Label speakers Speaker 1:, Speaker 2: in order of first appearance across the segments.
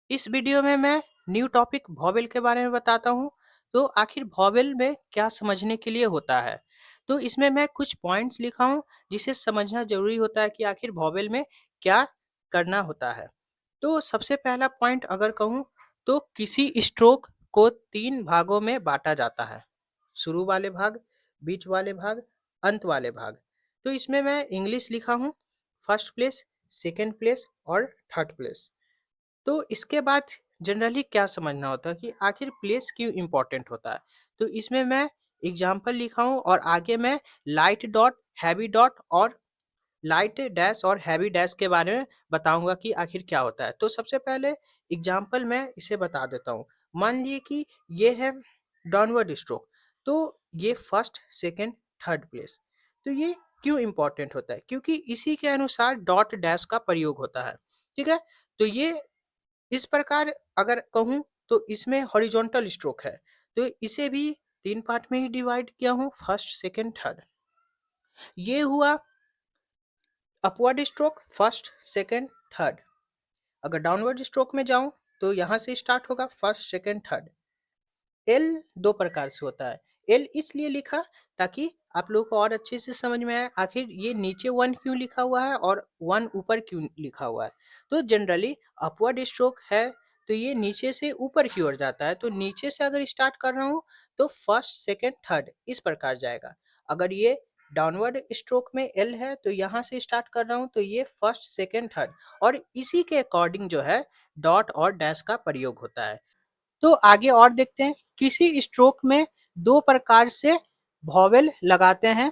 Speaker 1: इस वीडियो में मैं न्यू टॉपिक वॉवेल के बारे में बताता हूँ। तो आखिर वॉवेल में क्या समझने के लिए होता है। तो इसमें मैं कुछ पॉइंट्स लिखा हूँ जिसे समझना जरूरी होता है कि आखिर वॉवेल में क्या करना होता है। तो सबसे पहला पॉइंट अगर कहूँ तो किसी स्ट्रोक को तीन भागों में बांटा जाता है। शुरू वाले भाग, बीच वाले भाग, अंत वाले भाग। तो इसमें मैं इंग्लिश लिखा हूँ, फर्स्ट प्लेस, सेकेंड प्लेस और थर्ड प्लेस। तो इसके बाद जनरली क्या समझना होता है कि आखिर प्लेस क्यों इम्पोर्टेंट होता है। तो इसमें मैं एग्जाम्पल लिखा हूँ और आगे मैं लाइट डॉट, हैवी डॉट और लाइट डैश और हैवी डैश के बारे में बताऊंगा कि आखिर क्या होता है। तो सबसे पहले एग्जाम्पल मैं इसे बता देता हूँ। मान लीजिए कि ये है डाउनवर्ड स्ट्रोक। तो ये फर्स्ट, सेकंड, थर्ड प्लेस। तो ये क्यों इम्पोर्टेंट होता है, क्योंकि इसी के अनुसार डॉट डैश का प्रयोग होता है। ठीक है। तो ये इस प्रकार अगर कहूँ तो इसमें हॉरिजॉन्टल स्ट्रोक है। तो इसे भी तीन पार्ट में ही डिवाइड किया हूँ, फर्स्ट, सेकंड, थर्ड। ये हुआ upward stroke, first, second, third. अगर डाउनवर्ड स्ट्रोक में जाऊं तो यहाँ से स्टार्ट होगा, फर्स्ट, सेकंड, थर्ड। एल दो प्रकार से होता है। एल इसलिए लिखा ताकि आप लोगों को और अच्छे से समझ में आए आखिर ये नीचे वन क्यों लिखा हुआ है और वन ऊपर क्यों लिखा हुआ है। तो जनरली अपवर्ड स्ट्रोक है तो ये नीचे से ऊपर की ओर जाता है। तो नीचे से अगर स्टार्ट कर रहा हूँ तो फर्स्ट, सेकंड, थर्ड इस प्रकार जाएगा। अगर ये डाउनवर्ड स्ट्रोक में एल है तो यहाँ से स्टार्ट कर रहा हूँ तो ये फर्स्ट, सेकंड, थर्ड। और इसी के अकॉर्डिंग जो है डॉट और डैश का प्रयोग होता है। तो आगे और देखते हैं। किसी स्ट्रोक में दो प्रकार से वॉवेल लगाते हैं,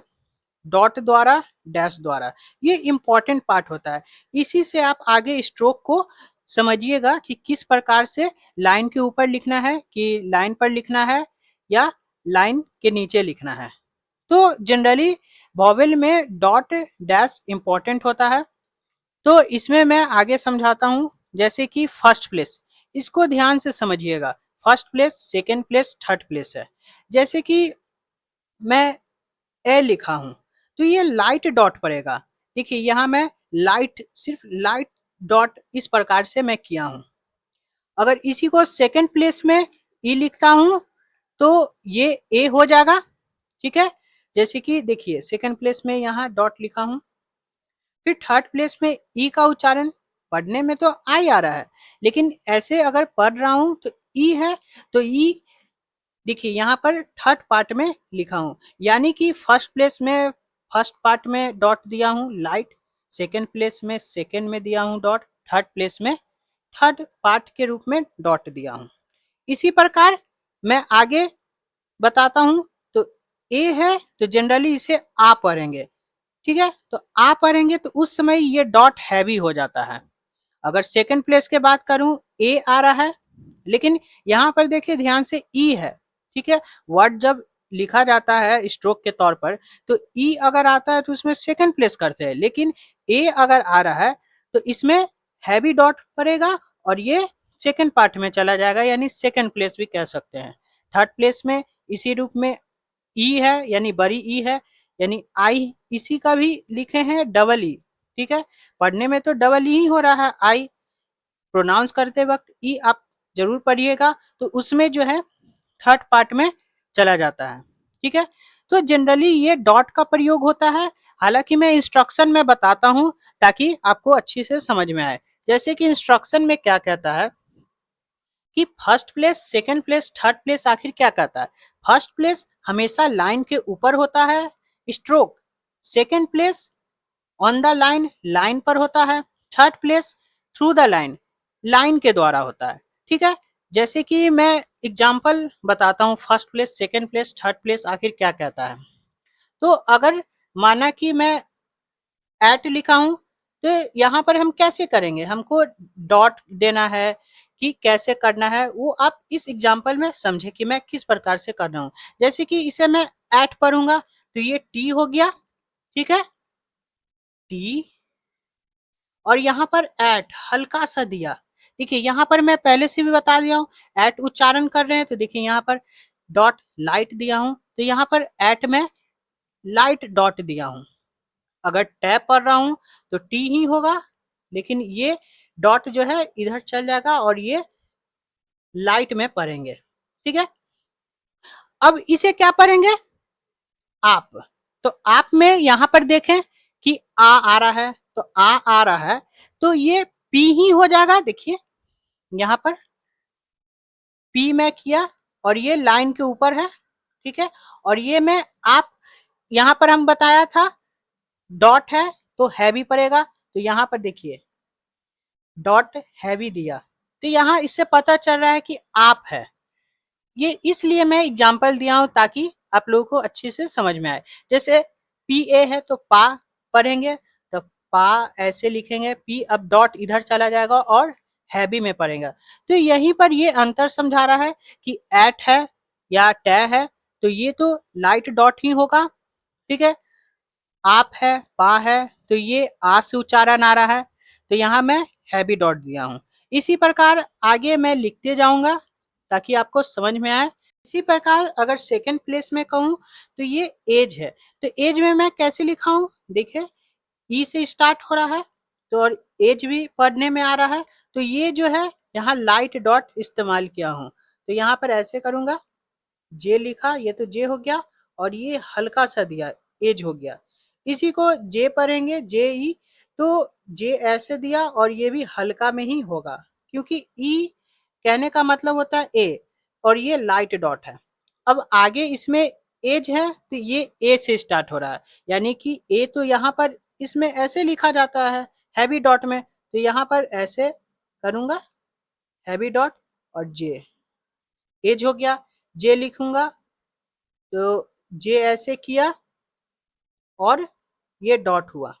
Speaker 1: डॉट द्वारा, डैश द्वारा। ये इंपॉर्टेंट पार्ट होता है। इसी से आप आगे स्ट्रोक को समझिएगा कि किस प्रकार से लाइन के ऊपर लिखना है, कि लाइन पर लिखना है या लाइन के नीचे लिखना है। तो जनरली वॉवेल में डॉट डैश इंपॉर्टेंट होता है। तो इसमें मैं आगे समझाता हूँ। जैसे कि फर्स्ट प्लेस, इसको ध्यान से समझिएगा। First place, second place, third place है। जैसे कि मैं ए लिखा हूं तो ये लाइट डॉट पड़ेगा। देखिए यहाँ मैं लाइट, सिर्फ लाइट डॉट इस प्रकार से मैं किया हूं। अगर इसी को सेकेंड प्लेस में ई लिखता हूं तो ये ए हो जाएगा। ठीक है। जैसे कि देखिए सेकेंड प्लेस में यहाँ डॉट लिखा हूं, फिर थर्ड प्लेस में ई का उच्चारण, पढ़ने में तो आई आ रहा है लेकिन ऐसे अगर पढ़ रहा हूं तो ई है। तो ई देखिए यहाँ पर थर्ड पार्ट में लिखा हूं, यानी कि फर्स्ट प्लेस में फर्स्ट पार्ट में डॉट दिया हूं लाइट, सेकेंड प्लेस में सेकेंड में दिया हूं डॉट, थर्ड प्लेस में थर्ड पार्ट के रूप में डॉट दिया हूं। इसी प्रकार मैं आगे बताता हूं। तो ए है तो जनरली इसे आ पढ़ेंगे। ठीक है। तो आ पढ़ेंगे तो उस समय ये डॉट हैवी हो जाता है। अगर सेकंड प्लेस के बात करूं, ए आ रहा है लेकिन यहाँ पर देखिए ध्यान से ई है। ठीक है। वर्ड जब लिखा जाता है स्ट्रोक के तौर पर तो ई अगर आता है तो उसमें सेकंड प्लेस करते हैं, लेकिन ए अगर आ रहा है तो इसमें हैवी डॉट पड़ेगा और ये सेकंड पार्ट में चला जाएगा, यानी सेकंड प्लेस भी कह सकते हैं। थर्ड प्लेस में इसी रूप में ई है, यानी बड़ी ई है, यानी आई इसी का भी लिखे हैं डबल ई। ठीक है। पढ़ने में तो डबल ई ही हो रहा है, आई प्रोनाउंस करते वक्त ई आप जरूर पढ़िएगा। तो उसमें जो है थर्ड पार्ट में चला जाता है। ठीक है। तो जनरली ये डॉट का प्रयोग होता है। हालांकि मैं इंस्ट्रक्शन में बताता हूं ताकि आपको अच्छी से समझ में आए। जैसे कि इंस्ट्रक्शन में क्या कहता है कि first place, second place, third place आखिर क्या कहता है। फर्स्ट प्लेस हमेशा लाइन के ऊपर होता है, stroke. Second place on the line, line पर होता है। Third place through the line, line के द्वारा होता है। ठीक है। जैसे कि मैं एग्जांपल बताता हूँ, first place, second place, third place आखिर क्या कहता है। तो अगर माना कि मैं एट लिखा हूं तो यहाँ पर हम कैसे करेंगे, हमको डॉट देना है कि कैसे करना है, वो आप इस एग्जांपल में समझे कि मैं किस प्रकार से कर रहा हूँ। जैसे कि इसे मैं एट पढ़ूंगा तो ये टी हो गया। ठीक है। टी, और यहाँ पर एट हल्का सा दिया। देखिए यहाँ पर मैं पहले से भी बता दिया हूँ, एट उच्चारण कर रहे हैं तो देखिए यहाँ पर डॉट लाइट दिया हूँ तो यहाँ पर एट में लाइट डॉट दिया हूँ। अगर टैप पढ़ रहा हूँ तो टी ही होगा, लेकिन ये डॉट जो है इधर चल जाएगा और ये लाइट में पढ़ेंगे, ठीक है। अब इसे क्या पढ़ेंगे, आप। तो आप में यहां पर देखें कि आ रहा है, तो आ रहा है, तो ये पी ही हो जाएगा। देखिए यहां पर पी में किया और ये लाइन के ऊपर है, ठीक है। और ये में आप, यहां पर हम बताया था डॉट है तो हैवी पड़ेगा, तो यहां पर देखिए डॉट हैवी दिया, तो यहां इससे पता चल रहा है कि आप है। ये इसलिए मैं एग्जांपल दिया हूं ताकि आप लोगों को अच्छे से समझ में आए। जैसे पी ए है तो पा पढ़ेंगे, तो पा ऐसे लिखेंगे, पी अब डॉट इधर चला जाएगा और हैवी में पढ़ेगा। तो यहीं पर ये अंतर समझा रहा है कि एट है या टे है, तो ये तो लाइट डॉट ही होगा, ठीक है। आप है, पा है, तो ये आ से उच्चारण आ रहा है, तो यहाँ मैं हैवी डॉट दिया हूँ। इसी प्रकार आगे मैं लिखते जाऊंगा ताकि आपको समझ में आए। इसी प्रकार अगर सेकंड प्लेस में कहूँ तो ये एज है, तो एज में मैं कैसे लिखा हूँ, देखिए ई से स्टार्ट हो रहा है, तो और एज भी पढ़ने में आ रहा है, तो ये जो है यहाँ लाइट डॉट इस्तेमाल किया हूँ। तो यहाँ पर ऐसे करूंगा, जे लिखा, ये तो जे हो गया, और ये हल्का सा दिया एज हो गया। इसी को जे पढ़ेंगे, जे ई, तो जे ऐसे दिया और ये भी हल्का में ही होगा, क्योंकि ई कहने का मतलब होता है ए, और ये लाइट डॉट है। अब आगे इसमें एज है तो ये ए से स्टार्ट हो रहा है, यानी कि ए तो यहाँ पर इसमें ऐसे लिखा जाता है हैवी डॉट में, तो यहाँ पर ऐसे करूंगा हैवी डॉट और जे, एज हो गया। जे लिखूंगा तो जे ऐसे किया और ये डॉट हुआ,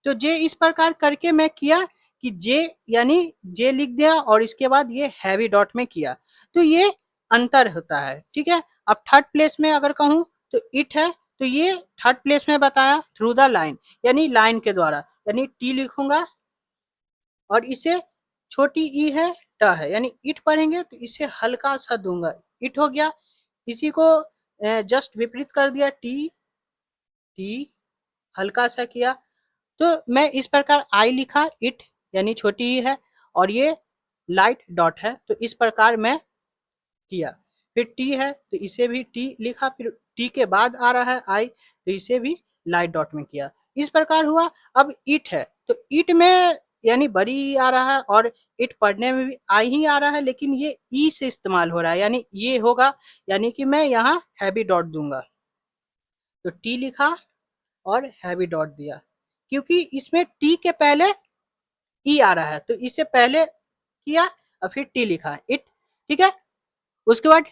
Speaker 1: तो जे इस प्रकार करके मैं किया कि जे यानी जे लिख दिया और इसके बाद ये हैवी डॉट में किया, तो ये अंतर होता है, ठीक है। अब थर्ड प्लेस में अगर कहूं तो इट है, तो ये थर्ड प्लेस में बताया थ्रू द लाइन, यानी लाइन के द्वारा, यानी टी लिखूंगा और इसे छोटी ई है, ट है, यानी इट पढ़ेंगे तो इसे हल्का सा दूंगा, इट हो गया। इसी को जस्ट विपरीत कर दिया, टी टी हल्का सा किया, तो मैं इस प्रकार आई लिखा, इट यानी छोटी ही है, और ये लाइट डॉट है, तो इस प्रकार मैं किया। फिर टी है तो इसे भी टी लिखा, फिर टी के बाद आ रहा है आई, तो इसे भी लाइट डॉट में किया, इस प्रकार हुआ। अब इट है तो इट में यानी बड़ी आ रहा है, और इट पढ़ने में भी आई ही आ रहा है, लेकिन ये ई से इस्तेमाल हो रहा है, यानी ये होगा, यानी कि मैं यहाँ हैवी डॉट दूंगा, तो टी लिखा और हैवी डॉट दिया, क्योंकि इसमें टी के पहले ई आ रहा है, तो इसे पहले किया और फिर टी लिखा, इट, ठीक है। उसके बाद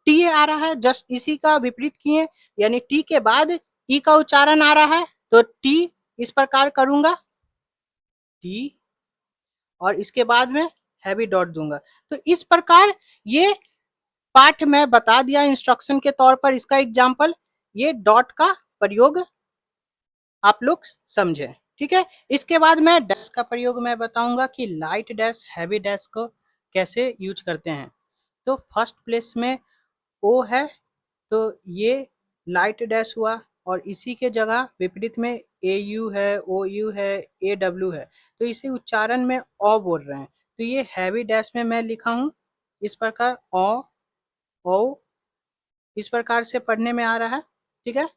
Speaker 1: टी आ रहा है, जस्ट इसी का विपरीत किए, यानी टी के बाद ई का उच्चारण आ रहा है, तो टी इस प्रकार करूंगा, टी, और इसके बाद में हैवी डॉट दूंगा। तो इस प्रकार ये पाठ में बता दिया इंस्ट्रक्शन के तौर पर, इसका एग्जाम्पल, ये डॉट का प्रयोग आप लोग समझे, ठीक है। इसके बाद मैं डैश का प्रयोग मैं बताऊंगा कि लाइट डैश हैवी डैश को कैसे यूज करते हैं। तो फर्स्ट प्लेस में ओ है, तो ये लाइट डैश हुआ, और इसी के जगह विपरीत में ए यू है, ओ यू है, ए डब्ल्यू है, तो इसे उच्चारण में ओ बोल रहे हैं, तो ये हैवी डैश में मैं लिखा हूं इस प्रकार, ओ इस प्रकार से पढ़ने में आ रहा है, ठीक है।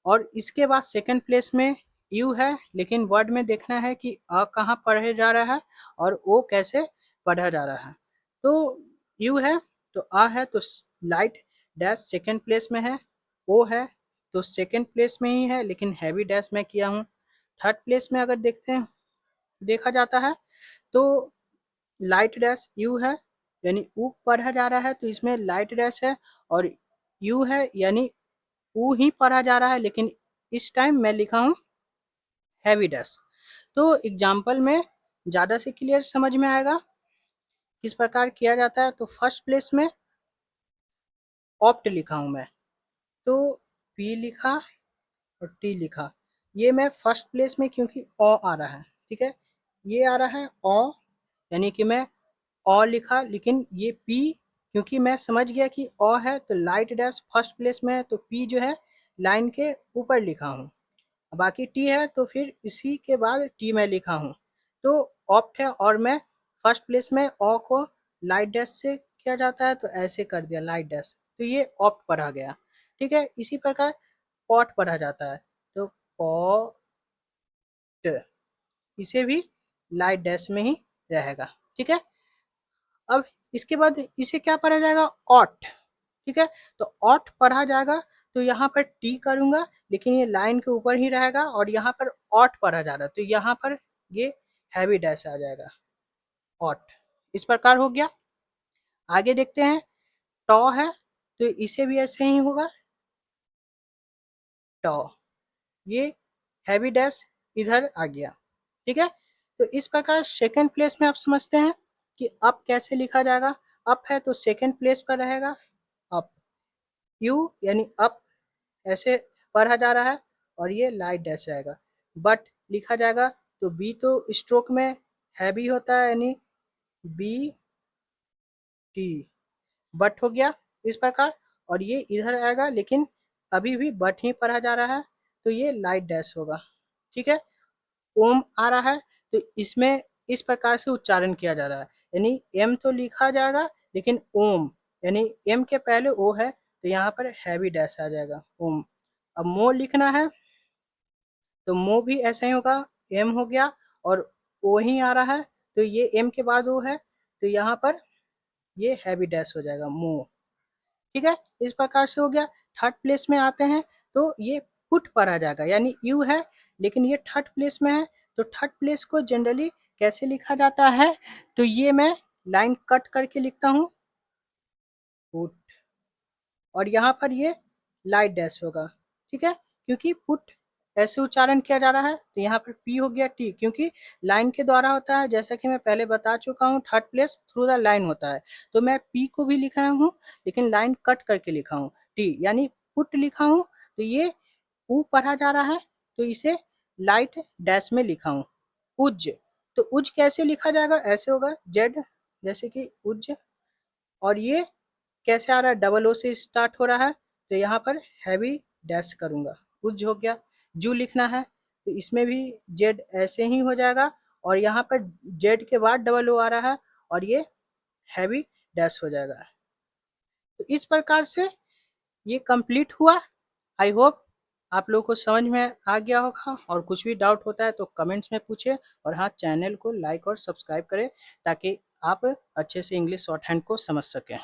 Speaker 1: और इसके बाद सेकंड प्लेस में यू है, लेकिन वर्ड में देखना है कि अ कहाँ पढ़े जा रहा है और ओ कैसे पढ़ा जा रहा है। तो यू है तो अ है, तो लाइट डैश सेकंड प्लेस में है, ओ है तो सेकंड प्लेस में ही है, लेकिन हैवी डैश में किया हूँ। थर्ड प्लेस में अगर देखते हैं, देखा जाता है तो लाइट डैश यू है, यानी ऊ पढ़ा जा रहा है, तो इसमें लाइट डैश है, और यू है यानी ऊ ही पढ़ा जा रहा है, लेकिन इस टाइम मैं लिखा हूँ हैवी डैश। तो एग्जाम्पल में ज़्यादा से क्लियर समझ में आएगा किस प्रकार किया जाता है। तो फर्स्ट प्लेस में ऑप्ट लिखा हूँ मैं, तो पी लिखा और टी लिखा, ये मैं फर्स्ट प्लेस में क्योंकि ओ आ रहा है, ठीक है। ये आ रहा है ओ, यानी कि मैं ओ लिखा, लेकिन ये पी क्योंकि मैं समझ गया कि ओ है तो लाइट डैश फर्स्ट प्लेस में है, तो पी जो है लाइन के ऊपर लिखा हूँ, बाकी टी है तो फिर इसी के बाद टी मैं लिखा हूँ, तो ऑप्ट है और मैं फर्स्ट प्लेस में ओ को लाइट डैश से किया जाता है तो ऐसे कर दिया लाइट डैश, तो ये ऑप्ट पढ़ा गया। ठीक है, इसी प्रकार पॉट पढ़ा जाता है तो पॉट, इसे भी लाइट डैश में ही रहेगा। ठीक है, अब इसके बाद इसे क्या पढ़ा जाएगा, ऑट। ठीक है, तो ऑट पढ़ा जाएगा तो यहाँ पर टी करूंगा लेकिन ये लाइन के ऊपर ही रहेगा और यहाँ पर ऑट पढ़ा जा रहा है तो यहाँ पर ये हैवी डैश आ जाएगा, ऑट। इस प्रकार हो गया। आगे देखते हैं, टॉ है तो इसे भी ऐसे ही होगा, टॉ, ये हैवी डैश इधर आ गया। ठीक है, तो इस प्रकार सेकंड प्लेस में आप समझते हैं कि अप कैसे लिखा जाएगा। अप है तो सेकंड प्लेस पर रहेगा अप, यू यानी अप ऐसे पढ़ा जा रहा है और ये लाइट डैश रहेगा। बट लिखा जाएगा तो बी तो स्ट्रोक में हैवी होता है यानी बी टी, बट हो गया इस प्रकार। और ये इधर आएगा लेकिन अभी भी बट ही पढ़ा जा रहा है तो ये लाइट डैश होगा। ठीक है, ओम आ रहा है तो इसमें इस प्रकार से उच्चारण किया जा रहा है, यानी एम तो लिखा जाएगा लेकिन ओम यानी एम के पहले ओ है तो यहाँ पर हैवी डैश आ जाएगा ओम। अब मो लिखना है तो मो भी ऐसा ही होगा, एम हो गया और ओ ही आ रहा है तो ये एम के बाद ओ है तो यहाँ पर ये हैवी डैश हो जाएगा मो। ठीक है, इस प्रकार से हो गया। थर्ड प्लेस में आते हैं तो ये पुट पढ़ा जाएगा यानी यू है लेकिन ये थर्ड प्लेस में है तो थर्ड प्लेस को जनरली कैसे लिखा जाता है, तो ये मैं लाइन कट करके लिखता हूँ पुट और यहाँ पर ये लाइट डैश होगा। ठीक है, क्योंकि पुट ऐसे उच्चारण किया जा रहा है तो यहाँ पर पी हो गया टी, क्योंकि लाइन के द्वारा होता है जैसा कि मैं पहले बता चुका हूँ, third place through the line होता है तो मैं पी को भी लिखा हूँ लेकिन लाइन कट करके लिखा हूँ टी यानी पुट लिखा हूँ तो ये ऊ पढ़ा जा रहा है तो इसे लाइट डैश में लिखा हूँ उज। तो उज कैसे लिखा जाएगा, ऐसे होगा जेड जैसे कि उज, और ये कैसे आ रहा है, डबल ओ से स्टार्ट हो रहा है तो यहाँ पर हैवी डैश करूंगा, उज हो गया। जू लिखना है तो इसमें भी जेड ऐसे ही हो जाएगा और यहाँ पर जेड के बाद डबल ओ आ रहा है और ये हैवी डैश हो जाएगा। तो इस प्रकार से ये कंप्लीट हुआ। आई होप आप लोगों को समझ में आ गया होगा और कुछ भी डाउट होता है तो कमेंट्स में पूछे और हाँ, चैनल को लाइक और सब्सक्राइब करें ताकि आप अच्छे से इंग्लिश शॉर्ट हैंड को समझ सकें।